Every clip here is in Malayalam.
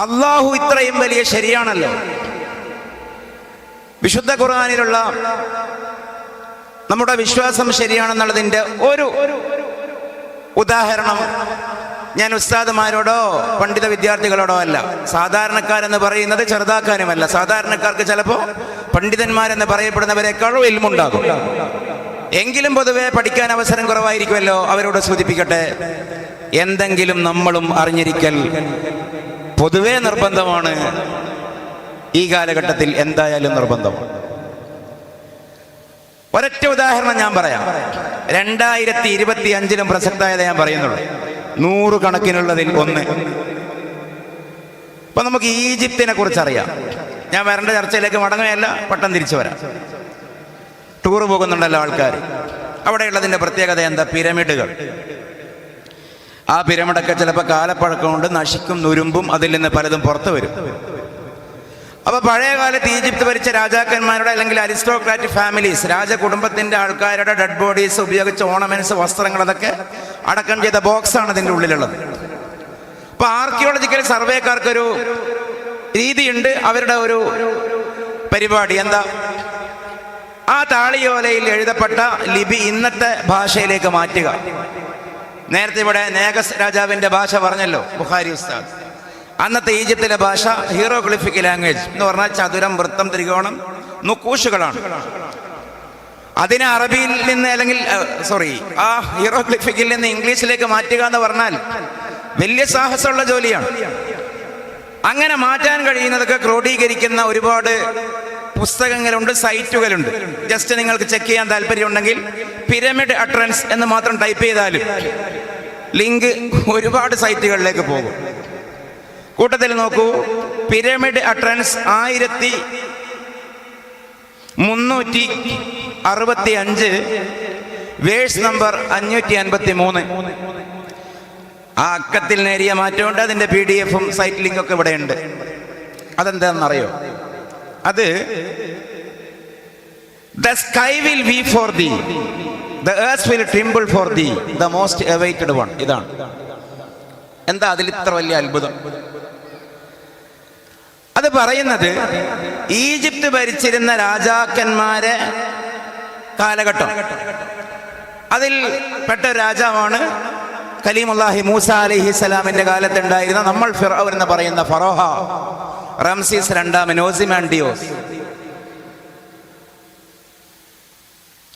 അള്ളാഹു ഇത്രയും വലിയ ശരിയാണല്ലോ. വിശുദ്ധ ഖുർആനിലുള്ള നമ്മുടെ വിശ്വാസം ശരിയാണെന്നുള്ളതിൻ്റെ ഒരു ഉദാഹരണം ഞാൻ ഉസ്താദുമാരോടോ പണ്ഡിത വിദ്യാർത്ഥികളോടോ അല്ല, സാധാരണക്കാരെന്ന് പറയുന്നത് ചെറുതാക്കാനുമല്ല. സാധാരണക്കാർക്ക് ചിലപ്പോൾ പണ്ഡിതന്മാരെന്ന് പറയപ്പെടുന്നവരെക്കാളും ഇൽമുണ്ടാകും. എങ്കിലും പൊതുവെ പഠിക്കാൻ അവസരം കുറവായിരിക്കുമല്ലോ, അവരോട് സൂചിപ്പിക്കട്ടെ, എന്തെങ്കിലും നമ്മളും അറിഞ്ഞിരിക്കൽ പൊതുവെ നിർബന്ധമാണ്. ഈ കാലഘട്ടത്തിൽ എന്തായാലും നിർബന്ധമാണ്. ഒരൊറ്റ ഉദാഹരണം ഞാൻ പറയാം. 2025 പ്രസക്തമായത് ഞാൻ പറയുന്നുള്ളൂ. 100 കണക്കിനുള്ളതിൽ ഒന്ന്. ഇപ്പൊ നമുക്ക് ഈജിപ്തിനെ കുറിച്ച് അറിയാം. ഞാൻ വരേണ്ട ചർച്ചയിലേക്ക് മടങ്ങുകയല്ല, പെട്ടെന്ന് തിരിച്ചു വരാം. ടൂർ പോകുന്നുണ്ടല്ലോ ആൾക്കാർ. അവിടെയുള്ളതിൻ്റെ പ്രത്യേകത എന്താ? പിരമിഡുകൾ. ആ പിരമിഡൊക്കെ ചിലപ്പോൾ കാലപ്പഴക്കം കൊണ്ട് നശിക്കും, നുരുമ്പും അതിൽ നിന്ന് പലതും പുറത്തു വരും. അപ്പോൾ പഴയ കാലത്ത് ഈജിപ്ത് ഭരിച്ച രാജാക്കന്മാരുടെ അല്ലെങ്കിൽ അരിസ്റ്റോക്രാറ്റിക് ഫാമിലീസ്, രാജകുടുംബത്തിൻ്റെ ആൾക്കാരുടെ ഡെഡ് ബോഡീസ് ഉപയോഗിച്ച ഓർണമെന്റ്സ്, വസ്ത്രങ്ങൾ, അതൊക്കെ അടക്കം ചെയ്ത ബോക്സാണ് ഇതിൻ്റെ ഉള്ളിലുള്ളത്. അപ്പോൾ ആർക്കിയോളജിക്കൽ സർവേക്കാർക്കൊരു രീതിയുണ്ട്, അവരുടെ ഒരു പരിപാടി. എന്താ? ആ താളിയോലയിൽ എഴുതപ്പെട്ട ലിപി ഇന്നത്തെ ഭാഷയിലേക്ക് മാറ്റുക. നേരത്തെ ഇവിടെ നേഗസ് രാജാവിൻ്റെ ഭാഷ പറഞ്ഞല്ലോ ബുഖാരി ഉസ്താദ്. അന്നത്തെ ഈജിപ്തിലെ ഭാഷ ഹീറോഗ്ലിഫിക് ലാംഗ്വേജ് എന്ന് പറഞ്ഞാൽ ചതുരം, വൃത്തം, ത്രികോണം, നുക്കൂഷുകളാണ്. അതിനെ അറബിയിൽ നിന്ന് അല്ലെങ്കിൽ ആ ഹീറോഗ്ലിഫിക്കിൽ നിന്ന് ഇംഗ്ലീഷിലേക്ക് മാറ്റുക എന്ന് പറഞ്ഞാൽ വലിയ സാഹസമുള്ള ജോലിയാണ്. അങ്ങനെ മാറ്റാൻ കഴിയുന്നതൊക്കെ ക്രോഡീകരിക്കുന്ന ഒരുപാട് പുസ്തകങ്ങളുണ്ട്, സൈറ്റുകളുണ്ട്. ജസ്റ്റ് നിങ്ങൾക്ക് ചെക്ക് ചെയ്യാൻ താല്പര്യമുണ്ടെങ്കിൽ പിരമിഡ് അട്രൻസ് എന്ന് മാത്രം ടൈപ്പ് ചെയ്താലും ലിങ്ക് ഒരുപാട് സൈറ്റുകളിലേക്ക് പോകും. കൂട്ടത്തിൽ നോക്കൂ, പിരമിഡ് അട്രൻസ് 1365 വേഴ്സ് നമ്പർ 553. ആ അക്കത്തിൽ നേരിയ മാറ്റമുണ്ട്. അതിൻ്റെ PDF-ഉം സൈറ്റ് ലിങ്കൊക്കെ ഇവിടെ ഉണ്ട്. അതെന്താണെന്നറിയോ? അത് the sky will weep for thee, the earth will tremble for thee, the most awaited one. ഇതാണ്. എന്താ അതിൽ ഇത്ര വലിയ അത്ഭുതം? അത് പറയുന്നത് ഈജിപ്ത് ഭരിച്ചിരുന്ന രാജാക്കന്മാരെ കാലഘട്ടം, അതിൽ പെട്ട രാജാവാണ് കലീമുല്ലാഹി മൂസ അലൈഹിസ്സലാമിന്റെ കാലത്തുണ്ടായിരുന്ന നമ്മൾ ഫിർഔൻ എന്ന് പറയുന്ന ഫറോഹ റംസീസ് II ഓസിമാൻഡിയോസ്.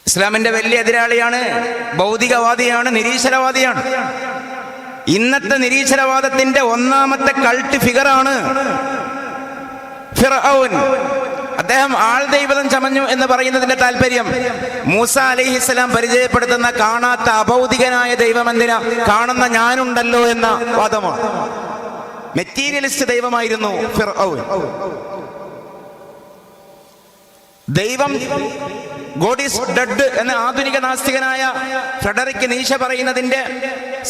ഇസ്ലാമിന്റെ വലിയ എതിരാളിയാണ്, ഭൗതികവാദിയാണ്, നിരീശ്വരവാദിയാണ്. ഇന്നത്തെ നിരീശ്വരവാദത്തിന്റെ ഒന്നാമത്തെ കൾട്ട് ഫിഗറാണ് ഫിർഔൻ. അദ്ദേഹം ആൾ ദൈവതം ചമഞ്ഞു എന്ന് പറയുന്നതിന്റെ താല്പര്യം മൂസ അലൈഹിസ്സലാം പരിചയപ്പെടുത്തുന്ന കാണാത്ത അഭൗതികനായ ദൈവം എന്തിനാ, കാണുന്ന ഞാനുണ്ടല്ലോ എന്ന വാദമാണ്. മെറ്റീരിയലിസ്റ്റ് ദൈവമായിരുന്നു ഫിർഔൻ. ദൈവം ഗോഡ് ഈസ് ഡെഡ് എന്ന ആധുനിക നാസ്തികനായ ഫ്രെഡറിക് നീഷ പറയുന്നതിന്റെ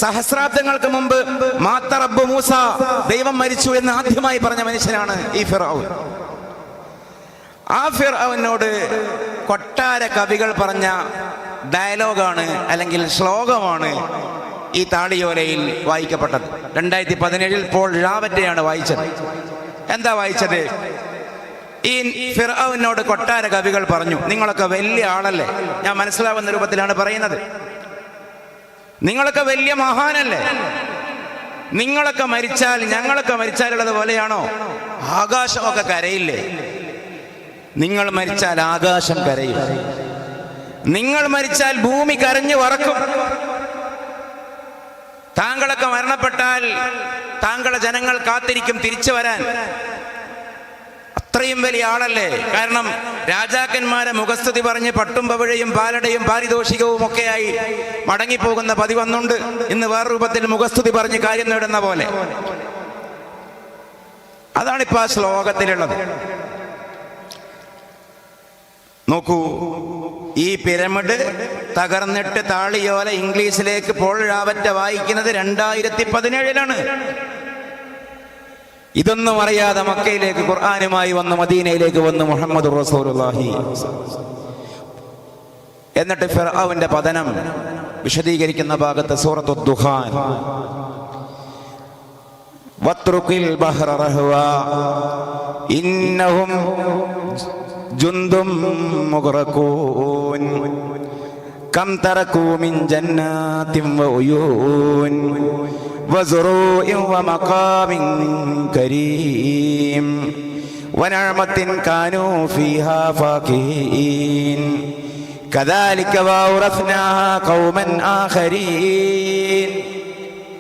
സഹസ്രാബ്ദങ്ങൾക്ക് മുമ്പ് മാത്ത റബ്ബ് മൂസ, ദൈവം മരിച്ചു എന്ന് ആദ്യമായി പറഞ്ഞ മനുഷ്യനാണ് ഈ ഫിർഔൻ. ആ ഫിർഔനോട് കൊട്ടാര കവികൾ പറഞ്ഞ ഡയലോഗാണ് അല്ലെങ്കിൽ ശ്ലോകമാണ് ഈ താളിയോലയിൽ വായിക്കപ്പെട്ടത്. 2017 പോൾ റാവറ്റയാണ് വായിച്ചത്. എന്താ വായിച്ചത്? ഈ ഫിർഔനോട് കൊട്ടാര കവികൾ പറഞ്ഞു, നിങ്ങളൊക്കെ വലിയ ആളല്ലേ, ഞാൻ മനസ്സിലാവുന്ന രൂപത്തിലാണ് പറയുന്നത്, നിങ്ങളൊക്കെ വലിയ മഹാനല്ലേ, നിങ്ങളൊക്കെ മരിച്ചാൽ ഞങ്ങളൊക്കെ മരിച്ചാലുള്ളത് പോലെയാണോ? ആകാശമൊക്കെ കരയില്ലേ? നിങ്ങൾ മരിച്ചാൽ ആകാശം കരയും, നിങ്ങൾ മരിച്ചാൽ ഭൂമി കരഞ്ഞു വറക്കും. താങ്കളൊക്കെ മരണപ്പെട്ടാൽ താങ്കളുടെ ജനങ്ങൾ കാത്തിരിക്കും തിരിച്ചു വരാൻ. അത്രയും വലിയ ആളല്ലേ? കാരണം രാജാക്കന്മാരെ മുഖസ്തുതി പറഞ്ഞ് പട്ടും പവിഴയും പാലടയും പാരിതോഷികവും ഒക്കെയായി മടങ്ങിപ്പോകുന്ന പതിവന്നുണ്ട്. ഇന്ന് വേറെ രൂപത്തിൽ മുഖസ്തുതി പറഞ്ഞ് കാര്യം നേടുന്ന പോലെ. അതാണിപ്പോ ആ ശ്ലോകത്തിലുള്ളത്. നോക്കൂ, ഈ പിരമിഡ് തകർന്നിട്ട് താളിയോല ഇംഗ്ലീഷിലേക്ക് പോൾ റാവറ്റ വായിക്കുന്നത് 2017 ഇതൊന്നും അറിയാതെ മക്കയിലേക്ക് ഖുർആനുമായി വന്ന് മദീനയിലേക്ക് വന്ന് മുഹമ്മദ് റസൂലുള്ളാഹി. എന്നിട്ട് ഫിർഔന്റെ പതനം വിശദീകരിക്കുന്ന ഭാഗത്ത് സൂറത്തു ദുഖാൻ വത്രുക്കിൽ ബഹ്റ റഹ്വാ ഇന്നഹും ജുന്ദും മുഗ്റഖൂൻ കം തറകൂ മിൻ ജന്നാത്തിൻ വഉയൂൻ വസുറൂഇൻ വമഖാമിൻ കരീം വനഅമത്തിൻ കാനൂ ഫീഹാ ഫാകിഹീൻ കദാലിക വൗറസ്നാഹാ ഖൗമൻ ആഖരീൻ.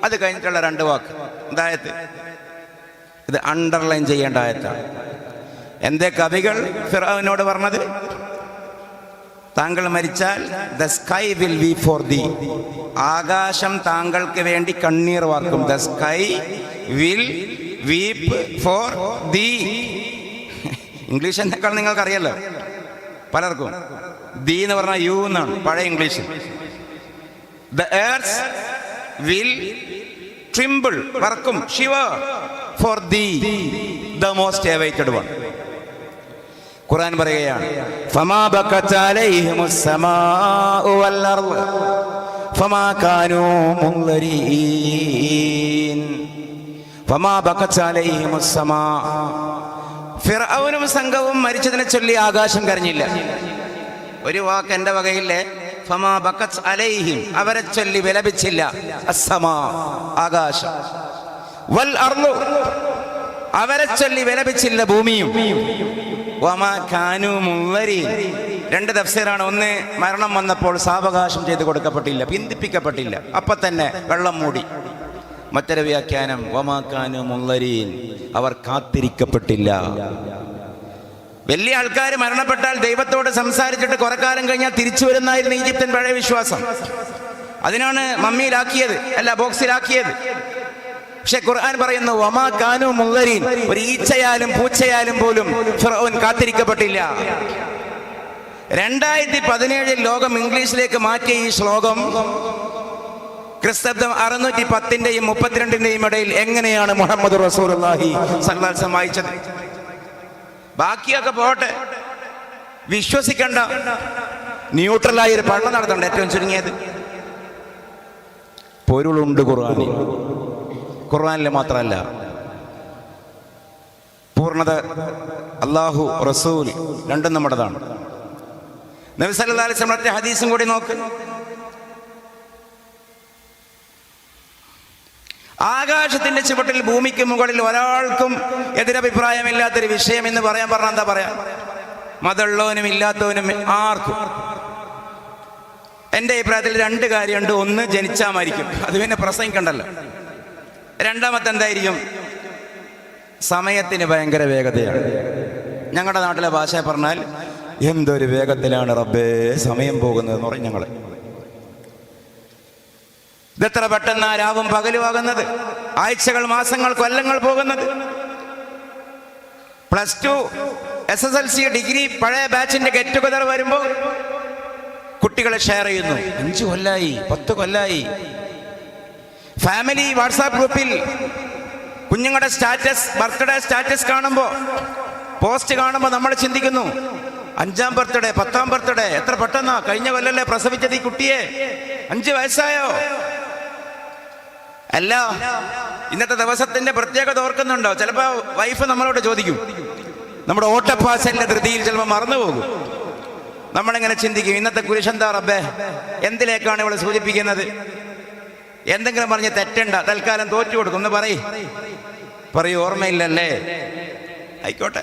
അത് കഴിഞ്ഞിട്ടുള്ള രണ്ട് വാക്ക് എന്തായത്? ഇത് അണ്ടർലൈൻ ചെയ്യേണ്ട ആയത്താണ്. എന്തേ കവികൾ ഫിർഔനോട് പറഞ്ഞത്? താങ്കൾ മരിച്ചാൽ the sky will be for thee, ആകാശം താങ്കൾക്ക് വേണ്ടി കണ്ണീർ വാർക്കും. The sky will weep for thee. English എന്നേക്കാൾ നിങ്ങൾക്കറിയാലോ പലർക്കും. ദീ എന്ന് പറഞ്ഞാൽ യു എന്നാണ് പഴയ ഇംഗ്ലീഷിൽ. ദ എർത്ത് വിൽ ട്രിംബിൾ, വർക്കും, ഷിവർ ഫോർ ദീ, ദ മോസ്റ്റ് അവൈറ്റഡ് വൺ. ഖുർആൻ പറയുകയാണ്, ഫമാ ബകത അലൈഹിമുസ് സമാഉ വൽ അർള് ഫമാ കാനൂ മുൻദരീൻ. ഫമാ ബകത അലൈഹിമുസ് സമാ. ഫിർഔനും സംഘവും മരിച്ചതിനെ ചൊല്ലി ആകാശം കരഞ്ഞില്ല. ഒരു വാക്ക് എൻ്റെ വകയില്ലേ. ഫമാ ബകത് അലൈഹിം, അവരെ ചൊല്ലി വിലപിച്ചില്ല. അസ്സമാ, ആകാശം. വൽ അർളു, അവരെ ചൊല്ലി വിലപിച്ചില്ല ഭൂമിയും. വമാ കാനൂ മുൻദരീൻ. രണ്ട് തഫ്സീറാണ്. ഒന്ന്, മരണം വന്നപ്പോൾ സാവകാശം ചെയ്ത് കൊടുക്കപ്പെട്ടില്ല, പിന്തിപ്പിക്കപ്പെട്ടില്ല, അപ്പൊ തന്നെ വെള്ളം മൂടി. മറ്റൊരു വ്യാഖ്യാനം വമാ കാനൂ മുൻദരീൻ, അവർ കാത്തിരിക്കപ്പെട്ടില്ല. വലിയ ആൾക്കാർ മരണപ്പെട്ടാൽ ദൈവത്തോട് സംസാരിച്ചിട്ട് കുറെ കാലം കഴിഞ്ഞാൽ തിരിച്ചു വരുന്നായിരുന്നു ഈജിപ്തൻ പഴയ വിശ്വാസം. അതിനാണ് മമ്മിയിലാക്കിയത്, അല്ല ബോക്സിലാക്കിയത്. പക്ഷെ ഖുർആൻ പറയുന്നു വമാ കാനൂ മുൻദരീൻ, ഒരു ഈച്ചയാലും പൂച്ചയാലും പോലും ഫിർഔൻ കാത്തിരിക്കപ്പെട്ടില്ല. 2017 ലോകം ഇംഗ്ലീഷിലേക്ക് മാറ്റിയ ഈ ശ്ലോകം ക്രിസ്തബ്ദം 610ന്റെയും 32ന്റെയും ഇടയിൽ എങ്ങനെയാണ് മുഹമ്മദ് റസൂലുള്ളാഹി സ്വല്ലല്ലാഹു അലൈഹി വസല്ലം വായിച്ചത്? ബാക്കിയൊക്കെ പോട്ടെ, വിശ്വസിക്കണ്ട. ന്യൂട്രലായി ഒരു പഠനം നടത്തണ്ട. ഏറ്റവും ചുരുങ്ങിയത് പൊരുളുണ്ട് ഖുർആനിൽ. ഖുർആനിൽ മാത്രമല്ല, പൂർണ്ണത അല്ലാഹു റസൂൽ രണ്ടും നമ്മുടേതാണ്. നബി സല്ലല്ലാഹു അലൈഹി വസല്ലം ഹദീസും കൂടി നോക്ക്. ആകാശത്തിന്റെ ചുവട്ടിൽ ഭൂമിക്ക് മുകളിൽ ഒരാൾക്കും എതിരഭിപ്രായമില്ലാത്തൊരു വിഷയം എന്ന് പറയാൻ പറഞ്ഞാൽ എന്താ പറയാ? മതമുള്ളവനും ഇല്ലാത്തവനും ആർക്കും. എൻ്റെ അഭിപ്രായത്തിൽ രണ്ട് കാര്യമുണ്ട്. ഒന്ന്, ജനിച്ചാ മരിക്കും, അത് പിന്നെ പ്രസംഗിക്കണ്ടല്ലോ. രണ്ടാമത്തെ എന്തായിരിക്കും? സമയത്തിന് ഭയങ്കര വേഗതയാണ്. ഞങ്ങളുടെ നാട്ടിലെ ഭാഷ പറഞ്ഞാൽ എന്തൊരു വേഗത്തിലാണ് റബ്ബേ സമയം പോകുന്നതെന്ന് പറയും ഞങ്ങൾ. ഇതെത്ര പെട്ടെന്ന് രാവും പകലുമാകുന്നത്, ആഴ്ചകൾ, മാസങ്ങൾ, കൊല്ലങ്ങൾ പോകുന്നത്. +2 SSLC ഡിഗ്രി പഴയ ബാച്ചിന്റെ ഗെറ്റ് ടുഗദർ വരുമ്പോൾ കുട്ടികളെ ഷെയർ ചെയ്യുന്നു, 5 കൊല്ലായി, 10 കൊല്ലായി. ഫാമിലി വാട്സാപ്പ് ഗ്രൂപ്പിൽ കുഞ്ഞുങ്ങളുടെ സ്റ്റാറ്റസ്, ബർത്ത്ഡേ സ്റ്റാറ്റസ് കാണുമ്പോൾ, പോസ്റ്റ് കാണുമ്പോൾ നമ്മൾ ചിന്തിക്കുന്നു, 5ാം ബർത്ത്ഡേ, 10ാം ബർത്ത്ഡേ, എത്ര പെട്ടെന്നാ, കഴിഞ്ഞ കൊല്ലല്ലേ പ്രസവിച്ചത് ഈ കുട്ടിയെ, 5 വയസ്സായോ? അല്ല, ഇന്നത്തെ ദിവസത്തിന്റെ പ്രത്യേകത ഓർക്കുന്നുണ്ടോ? ചിലപ്പോ വൈഫ് നമ്മളോട് ചോദിക്കും, നമ്മുടെ ഓട്ടപ്പാസലിന്റെ ധൃതിയിൽ ചിലപ്പോൾ മറന്നുപോകും. നമ്മളിങ്ങനെ ചിന്തിക്കും, ഇന്നത്തെ കുരിശെന്താ റബ്ബേ, എന്തിലേക്കാണ് ഇവളെ സൂചിപ്പിക്കുന്നത്? എന്തെങ്കിലും പറഞ്ഞ് തെറ്റണ്ട, തൽക്കാലം തോറ്റു കൊടുക്കും എന്ന് പറയൂ. ഓർമ്മയില്ലല്ലേ? ആയിക്കോട്ടെ.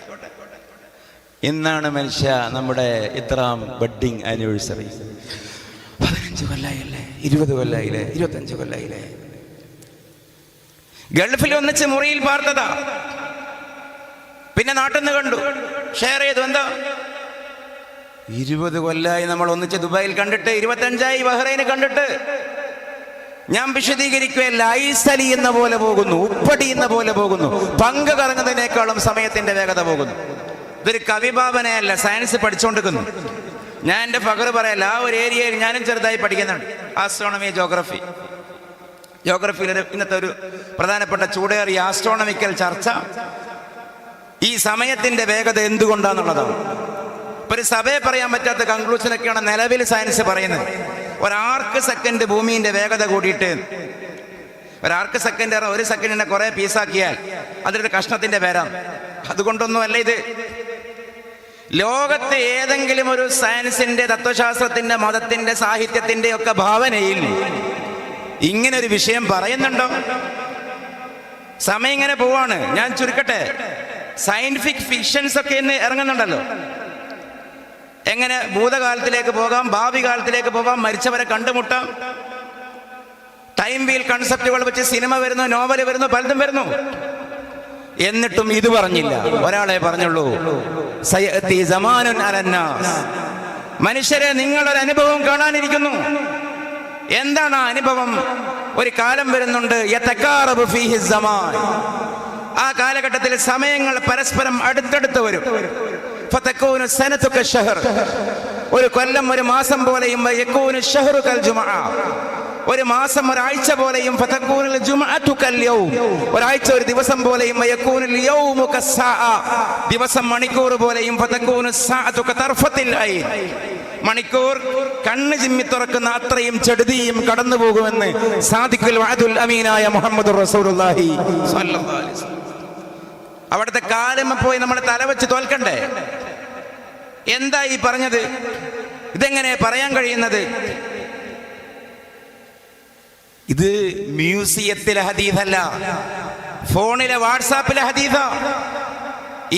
ഇന്നാണ് മനുഷ്യ നമ്മുടെ ഇത്രാം വെഡ്ഡിങ് ആനിവേഴ്സറി. 15 കൊല്ലായില്ലേ, 20 കൊല്ലായില്ലേ, 25 കൊല്ലായില്ലേ? ഗൾഫിൽ ഒന്നിച്ച് മുറിയിൽ പാർത്തതാ, പിന്നെ നാട്ടിൽ നിന്ന് കണ്ടു, ഷെയർ ചെയ്തു. എന്താ 20 കൊല്ലായി നമ്മൾ ഒന്നിച്ച് ദുബായിൽ കണ്ടിട്ട്, 25ആയി ബഹ്റൈന് കണ്ടിട്ട്. ഞാൻ വിശദീകരിക്കുകയല്ല, ഐസലി എന്ന പോലെ പോകുന്നു, ഉപ്പടി എന്ന പോലെ പോകുന്നു, പങ്ക് കറങ്ങുന്നതിനേക്കാളും സമയത്തിന്റെ വേഗത പോകുന്നു. ഇതൊരു കവിഭാവനയല്ല, സയൻസ് പഠിച്ചുകൊണ്ടിരിക്കുന്നു. ഞാൻ എൻ്റെ പകർ പറയല്ല, ആ ഒരു ഏരിയയിൽ ഞാനും ചെറുതായി പഠിക്കുന്നുണ്ട്, ആസ്ട്രോണമി, ജോഗ്രഫിയിലെ ഇന്നത്തെ ഒരു പ്രധാനപ്പെട്ട ചൂടേറിയ ആസ്ട്രോണമിക്കൽ ചർച്ച ഈ സമയത്തിന്റെ വേഗത എന്തുകൊണ്ടാന്നുള്ളതാണ്. ഇപ്പൊ ഒരു സഭയെ പറയാൻ പറ്റാത്ത കൺക്ലൂഷനൊക്കെയാണ് നിലവിൽ സയൻസ് പറയുന്നത്. ഒരാർക്ക് സെക്കൻഡ് ഭൂമിന്റെ വേഗത കൂടിയിട്ട് ഒരാർക്ക് സെക്കൻഡ് ഒരു സെക്കൻഡിനെ കുറേ പീസാക്കിയാൽ അതിലൊരു കഷ്ണത്തിന്റെ പേരാണ്. അതുകൊണ്ടൊന്നുമല്ല ഇത്. ലോകത്ത് ഏതെങ്കിലും ഒരു സയൻസിന്റെ, തത്വശാസ്ത്രത്തിന്റെ, മതത്തിന്റെ, സാഹിത്യത്തിന്റെ ഒക്കെ ഭാവനയിൽ ഇങ്ങനൊരു വിഷയം പറയുന്നുണ്ടോ? സമയം ഇങ്ങനെ പോവാണ്. ഞാൻ ചുരുക്കട്ടെ, സയന്റിഫിക് ഫിക്ഷൻസ് ഒക്കെ ഇന്ന് ഇറങ്ങുന്നുണ്ടല്ലോ. എങ്ങനെ ഭൂതകാലത്തിലേക്ക് പോകാം, ഭാവി കാലത്തിലേക്ക് പോകാം, മരിച്ചവരെ കണ്ടുമുട്ടാം. ടൈം വീൽ കൺസെപ്റ്റുകൾ വെച്ച് സിനിമ വരുന്നു, നോവൽ വരുന്നു, പലതും വരുന്നു. എന്നിട്ടും ഇത് പറഞ്ഞില്ല. ഒരാളെ പറഞ്ഞുള്ളൂ, സയഅതി സമാനുൻ അലന്നാസ്. മനുഷ്യരെ, നിങ്ങളൊരു അനുഭവം കാണാനിരിക്കുന്നു. എന്താണ് ആ അനുഭവം? ഒരു കാലം വരുന്നുണ്ട്, യതകാറബു ഫീഹി സമാൻ. ആ കാലഘട്ടത്തിൽ സമയങ്ങൾ പരസ്പരം അടുത്തടുത്ത് വരും. ഫതകൂനു സനതു കശഹർ. ഒരു കൊല്ലം ഒരു മാസം പോലെയും, യകൂനു ശഹ്റു കൽ ജുമുഅ. ഒരു മാസം ഒരാഴ്ച പോലെയും, ഫതകൂനുൽ ജുമുഅതു കൽ യൗം. ഒരാഴ്ച ഒരു ദിവസം പോലെയും, യകൂനുൽ യൗമു കസ്സാഅ. ദിവസം മണിക്കൂർ പോലെയും, ഫതകൂനു സ്സാഅതു കതർഫത്തിൽ ഐൻ. മണിക്കൂർ കണ്ണ് ചിമ്മി തുറക്കുന്ന അത്രയും ചെടുതിയും കടന്നു പോകുമെന്ന് സാദിഖുൽ വഅദുൽ അമീനായ മുഹമ്മദുർ റസൂലുള്ളാഹി സ്വല്ലല്ലാഹു അലൈഹി വസല്ലം. അവിടുത്തെ കാലം പോയി നമ്മൾ തലവെച്ച് തോൽക്കണ്ടേ? എന്താ ഈ പറഞ്ഞത്? ഇതെങ്ങനെ പറയാൻ കഴിയുന്നത്? ഇത് മ്യൂസിയത്തിലെ ഹദീസല്ല, ഫോണിലെ വാട്സാപ്പിലെ ഹദീസാ.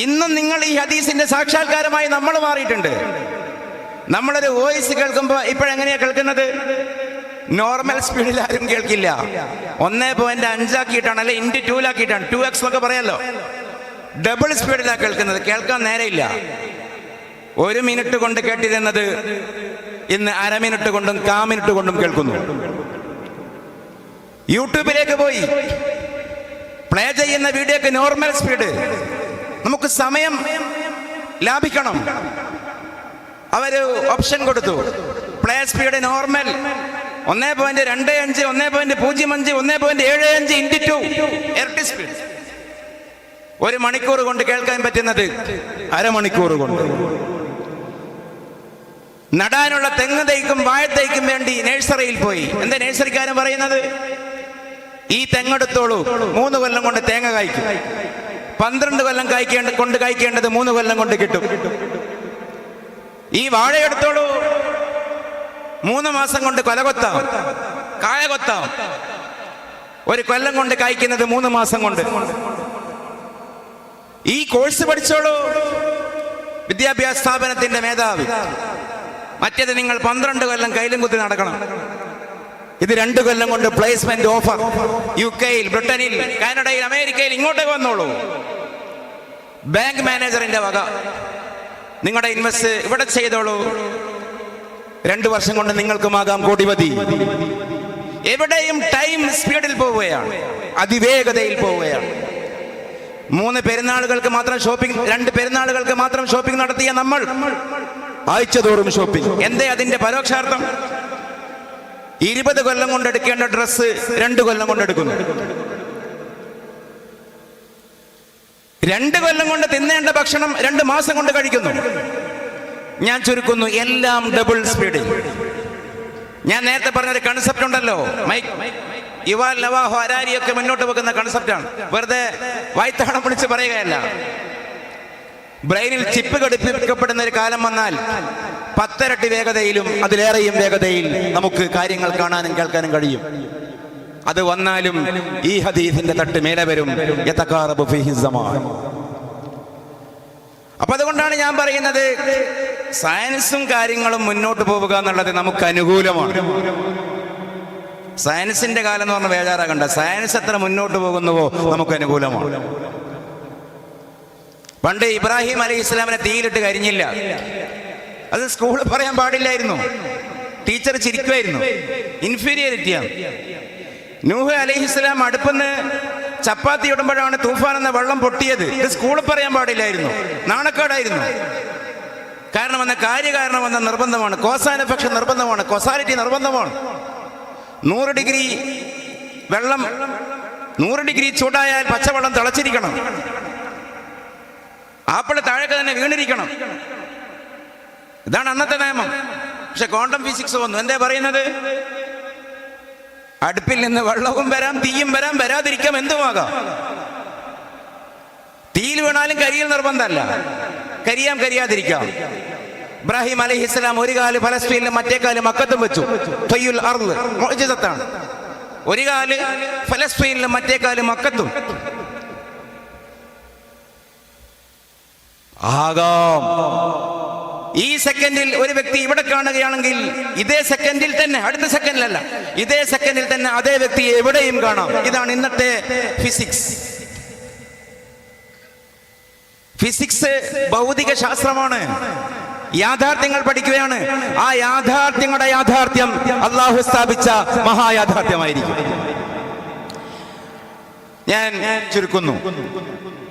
ഇന്നും നിങ്ങൾ ഈ ഹദീസിന്റെ സാക്ഷാത്കാരമായി നമ്മൾ മാറിയിട്ടുണ്ട്. നമ്മളൊരു വോയിസ് കേൾക്കുമ്പോൾ ഇപ്പോഴെങ്ങനെയാ കേൾക്കുന്നത്? നോർമൽ സ്പീഡിൽ ആരും കേൾക്കില്ല. 1.5 ആക്കിയിട്ടാണ്, അല്ലെ ഇൻറ്റു 2 2x എന്നൊക്കെ പറയാലോ. ഡബിൾ സ്പീഡിലാണ് കേൾക്കുന്നത്. കേൾക്കാൻ നേരെയില്ല. 1 മിനിറ്റ് കൊണ്ട് കേട്ടിരുന്നത് ഇന്ന് അര മിനിറ്റ് കൊണ്ടും 1/4 മിനിറ്റ് കൊണ്ടും കേൾക്കുന്നു. യൂട്യൂബിലേക്ക് പോയി പ്ലേ ചെയ്യുന്ന വീഡിയോക്ക് നോർമൽ സ്പീഡ്. നമുക്ക് സമയം ലാഭിക്കണം. അവര് ഓപ്ഷൻ കൊടുത്തു, പ്ലേ സ്പീഡ് നോർമൽ 1.25, 1.05, 1.75 ഇൻറ്റു 2 ഇരട്ടി സ്പീഡ്. 1 മണിക്കൂർ കൊണ്ട് കേൾക്കാൻ പറ്റുന്നത് അരമണിക്കൂർ കൊണ്ട്. നടാനുള്ള തെങ്ങ് തൈക്കും വാഴത്തൈക്കും വേണ്ടി നഴ്സറിയിൽ പോയി. എന്താ നഴ്സറിക്കാരൻ പറയുന്നത്? ഈ തെങ്ങെടുത്തോളൂ, 3 കൊല്ലം കൊണ്ട് തേങ്ങ കായ്ക്കും. 12 കൊല്ലം കായ്ക്കേണ്ടത് 3 കൊല്ലം കൊണ്ട് കിട്ടും. ഈ വാഴയെടുത്തോളൂ, 3 മാസം കൊണ്ട് കൊലകൊത്താം, കായ കൊത്താം. 1 കൊല്ലം കൊണ്ട് കായ്ക്കുന്നത് 3 മാസം കൊണ്ട്. ഈ കോഴ്സ് പഠിച്ചോളൂ, വിദ്യാഭ്യാസ സ്ഥാപനത്തിന്റെ മേധാവി. മറ്റേത് നിങ്ങൾ 12 കൊല്ലം കയ്യിലും കുത്തി നടക്കണം. ഇത് 2 കൊല്ലം കൊണ്ട് പ്ലേസ്മെന്റ് ഓഫർ. UK-യിൽ, ബ്രിട്ടനിൽ, കാനഡയിൽ, അമേരിക്കയിൽ ഇങ്ങോട്ടേക്ക് വന്നോളൂ. ബാങ്ക് മാനേജറിന്റെ വക നിങ്ങളുടെ ഇൻവെസ്റ്റ് ഇവിടെ ചെയ്തോളൂ. 2 വർഷം കൊണ്ട് നിങ്ങൾക്കുമാകാം കോടിപതി. എവിടെയും ടൈം സ്പീഡിൽ പോവുകയാണ്, അതിവേഗതയിൽ പോവുകയാണ്. 3 പെരുന്നാളുകൾക്ക് മാത്രം ഷോപ്പിംഗ്, 2 പെരുന്നാളുകൾക്ക് മാത്രം ഷോപ്പിംഗ് നടത്തിയ നമ്മൾ ആഴ്ചതോറും ഷോപ്പിംഗ്. എന്തേ അതിന്റെ പരോക്ഷാർത്ഥം? 20 കൊല്ലം കൊണ്ട് എടുക്കേണ്ട ഡ്രസ്സ് 2 കൊല്ലം കൊണ്ട് എടുക്കുന്നു. 2 കൊല്ലം കൊണ്ട് തിന്നേണ്ട ഭക്ഷണം 2 മാസം കൊണ്ട് കഴിക്കുന്നു. ഞാൻ ചുരുക്കുന്നു, എല്ലാം ഡബിൾ സ്പീഡിൽ. ഞാൻ നേരത്തെ പറഞ്ഞൊരു കൺസെപ്റ്റ് ഉണ്ടല്ലോ, യുവാൽ നവാഹു ഹരാരിയൊക്കെ മുന്നോട്ട് വെക്കുന്ന കൺസെപ്റ്റാണ്. വെറുതെ വായ്ത്താളം വിളിച്ച് പറയുകയല്ല. ബ്രെയിനിൽ ചിപ്പ് ഘടിപ്പിക്കപ്പെടുന്ന ഒരു കാലം വന്നാൽ 10 ഇരട്ടി വേഗതയിലും അതിലേറെയും വേഗതയിൽ നമുക്ക് കാര്യങ്ങൾ കാണാനും കേൾക്കാനും കഴിയും. അത് വന്നാലും ഈ ഹദീസിന്റെ തട്ട് മേലെ വരും. യതകാറബു ഫീഹി സമാൻ. അപ്പൊ അതുകൊണ്ടാണ് ഞാൻ പറയുന്നത്, സയൻസും കാര്യങ്ങളും മുന്നോട്ട് പോവുക എന്നുള്ളത് നമുക്ക് അനുകൂലമാണ്. സയൻസിന്റെ കാലം എന്ന് പറഞ്ഞാൽ ബേജാറാകണ്ട. സയൻസ് എത്ര മുന്നോട്ട് പോകുന്നുവോ നമുക്ക് അനുകൂലമാണ്. പണ്ട് ഇബ്രാഹിം അലൈഹി ഇസ്ലാമിനെ തീയിലിട്ട് കരിഞ്ഞില്ല. അത് സ്കൂളിൽ പറയാൻ പാടില്ലായിരുന്നു. ടീച്ചർ ചിരിക്കുമായിരുന്നു. ഇൻഫീരിയറിറ്റിയാണ്. നൂഹ് അലൈഹിസ്സലാം അടുപ്പെന്ന് ചപ്പാത്തി ഇടുമ്പോഴാണ് തൂഫാൻ എന്ന വെള്ളം പൊട്ടിയത്. ഇത് സ്കൂളിൽ പറയാൻ പാടില്ലായിരുന്നു. നാണക്കേടായിരുന്നു. കാരണം എന്ന കാര്യകാരണം എന്ന നിർബന്ധമാണ്. കോസാൻ എഫക്ഷൻ നിർബന്ധമാണ്. കോസാലിറ്റി നിർബന്ധമാണ്. 100 ഡിഗ്രി വെള്ളം, 100 ഡിഗ്രി ചൂടായാൽ പച്ചവെള്ളം തിളച്ചിരിക്കണം. ആപ്പിൾ താഴേക്ക് തന്നെ വീണിരിക്കണം. ഇതാണ് അന്നത്തെ നിയമം. പക്ഷെ ക്വാണ്ടം ഫിസിക്സ് വന്നു. എന്താ പറയുന്നത്? അടുപ്പിൽ നിന്ന് വെള്ളവും വരാം, തീയും വരാം, വരാതിരിക്കാം, എന്തുമാകാം. തീയിൽ വീണാലും കരിയിൽ നിർബന്ധമല്ല, കരിയാം കരിയാതിരിക്കാം. ഇബ്രാഹിം അലൈഹിസ്സലാം ഒരു കാല് ഫലസ്തീനിലും മറ്റേ കാല് മക്കത്തും വെച്ചു. ത്വയ്യുൽ അർള് മുഅ്ജിസത്താണ്. ഒരു കാല് ഫലസ്തീനിലും മറ്റേ കാല് മക്കത്തും. ആകാം. ഈ സെക്കൻഡിൽ ഒരു വ്യക്തി ഇവിടെ കാണുകയാണെങ്കിൽ ഇതേ സെക്കൻഡിൽ തന്നെ, അടുത്ത സെക്കൻഡിലല്ല, ഇതേ സെക്കൻഡിൽ തന്നെ അതേ വ്യക്തിയെ എവിടെയും കാണാം. ഇതാണ് ഇന്നത്തെ ഫിസിക്സ്. ഫിസിക്സ് ഭൗതിക ശാസ്ത്രമാണ്. യാഥാർത്ഥ്യങ്ങൾ പഠിക്കുകയാണ്. ആ യാഥാർത്ഥ്യങ്ങളുടെ യാഥാർത്ഥ്യം അള്ളാഹു സ്ഥാപിച്ച മഹായാഥാർത്ഥ്യമായിരിക്കും. ഞാൻ ചുരുക്കുന്നു.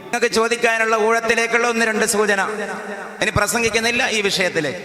നിങ്ങൾക്ക് ചോദിക്കാനുള്ള ഊഴത്തിലേക്കുള്ള 1-2 സൂചന. ഇനി പ്രസംഗിക്കുന്നില്ല ഈ വിഷയത്തിലേക്ക്.